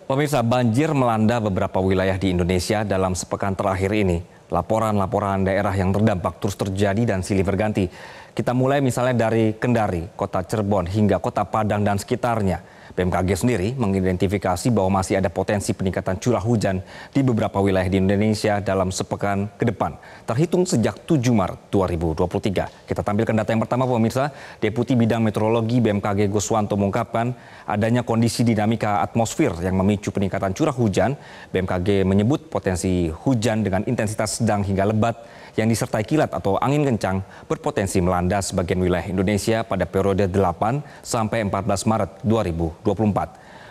Pemirsa, banjir melanda beberapa wilayah di Indonesia dalam sepekan terakhir ini. Laporan-laporan daerah yang terdampak terus terjadi dan silih berganti. Kita mulai misalnya dari Kendari, Kota Cirebon, hingga Kota Padang dan sekitarnya. BMKG sendiri mengidentifikasi bahwa masih ada potensi peningkatan curah hujan di beberapa wilayah di Indonesia dalam sepekan ke depan, terhitung sejak 7 Maret 2023. Kita tampilkan data yang pertama, pemirsa. Deputi Bidang Meteorologi BMKG Guswanto mengungkapkan adanya kondisi dinamika atmosfer yang memicu peningkatan curah hujan. BMKG menyebut potensi hujan dengan intensitas sedang hingga lebat yang disertai kilat atau angin kencang berpotensi melanda sebagian wilayah Indonesia pada periode 8 sampai 14 Maret 2024.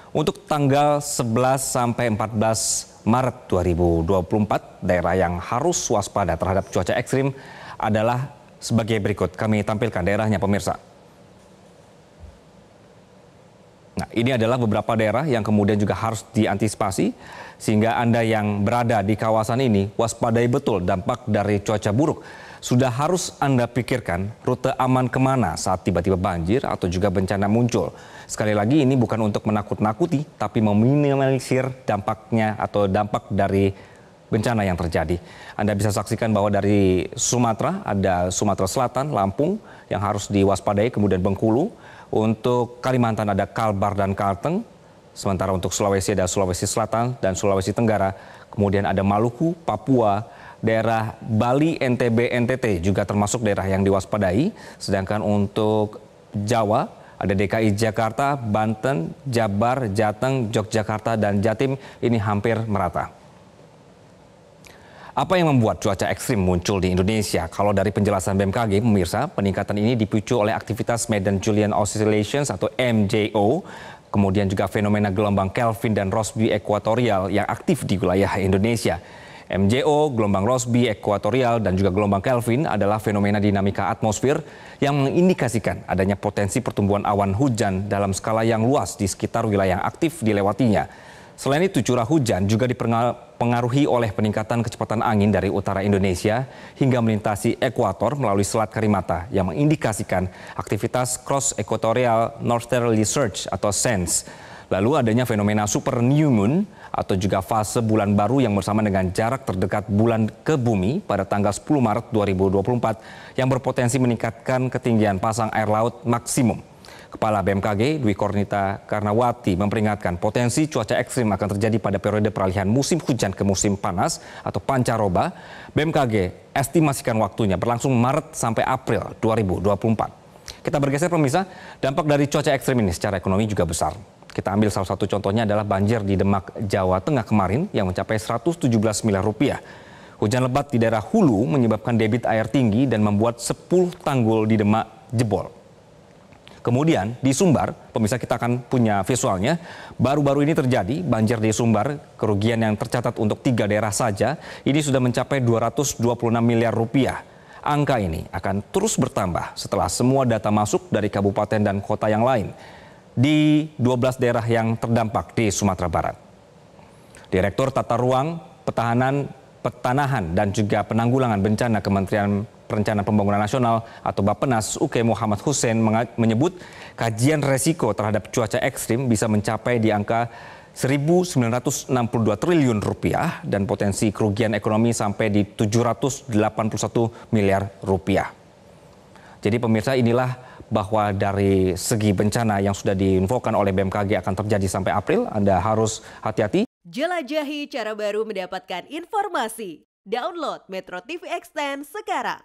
Untuk tanggal 11 sampai 14 Maret 2024, daerah yang harus waspada terhadap cuaca ekstrim adalah sebagai berikut. Kami tampilkan daerahnya, pemirsa. Nah, ini adalah beberapa daerah yang kemudian juga harus diantisipasi, sehingga Anda yang berada di kawasan ini waspadai betul dampak dari cuaca buruk. Sudah harus Anda pikirkan rute aman kemana saat tiba-tiba banjir atau juga bencana muncul. Sekali lagi, ini bukan untuk menakut-nakuti, tapi meminimalisir dampaknya atau dampak dari bencana yang terjadi. Anda bisa saksikan bahwa dari Sumatera, ada Sumatera Selatan, Lampung yang harus diwaspadai, kemudian Bengkulu. Untuk Kalimantan ada Kalbar dan Kalteng, sementara untuk Sulawesi ada Sulawesi Selatan dan Sulawesi Tenggara, kemudian ada Maluku, Papua, daerah Bali, NTB, NTT juga termasuk daerah yang diwaspadai, sedangkan untuk Jawa ada DKI Jakarta, Banten, Jabar, Jateng, Yogyakarta, dan Jatim ini hampir merata. Apa yang membuat cuaca ekstrim muncul di Indonesia? Kalau dari penjelasan BMKG, pemirsa, peningkatan ini dipicu oleh aktivitas Madden-Julian Oscillations atau MJO, kemudian juga fenomena gelombang Kelvin dan Rossby ekuatorial yang aktif di wilayah Indonesia. MJO, gelombang Rossby ekuatorial, dan juga gelombang Kelvin adalah fenomena dinamika atmosfer yang mengindikasikan adanya potensi pertumbuhan awan hujan dalam skala yang luas di sekitar wilayah yang aktif dilewatinya. Selain itu, curah hujan juga dipengaruhi oleh peningkatan kecepatan angin dari utara Indonesia hingga melintasi ekuator melalui Selat Karimata yang mengindikasikan aktivitas Cross Equatorial Northerly Surge atau SENS. Lalu adanya fenomena super new moon atau juga fase bulan baru yang bersama dengan jarak terdekat bulan ke bumi pada tanggal 10 Maret 2024 yang berpotensi meningkatkan ketinggian pasang air laut maksimum. Kepala BMKG Dwi Kornita Karnawati memperingatkan potensi cuaca ekstrim akan terjadi pada periode peralihan musim hujan ke musim panas atau pancaroba. BMKG estimasikan waktunya berlangsung Maret sampai April 2024. Kita bergeser, pemirsa, dampak dari cuaca ekstrim ini secara ekonomi juga besar. Kita ambil salah satu contohnya adalah banjir di Demak, Jawa Tengah kemarin yang mencapai 117 miliar rupiah. Hujan lebat di daerah hulu menyebabkan debit air tinggi dan membuat 10 tanggul di Demak jebol. Kemudian di Sumbar, pemirsa, kita akan punya visualnya. Baru-baru ini terjadi banjir di Sumbar, kerugian yang tercatat untuk 3 daerah saja ini sudah mencapai 226 miliar rupiah. Angka ini akan terus bertambah setelah semua data masuk dari kabupaten dan kota yang lain di 12 daerah yang terdampak di Sumatera Barat. Direktur Tata Ruang, Petanahan dan juga Penanggulangan Bencana Kementerian Perencanaan Pembangunan Nasional atau Bappenas UK Muhammad Hussein menyebut kajian resiko terhadap cuaca ekstrim bisa mencapai di angka 1.962 triliun rupiah dan potensi kerugian ekonomi sampai di 781 miliar rupiah. Jadi pemirsa, inilah bahwa dari segi bencana yang sudah diinfokan oleh BMKG akan terjadi sampai April, Anda harus hati-hati. Jelajahi cara baru mendapatkan informasi. Download Metro TV Extend sekarang.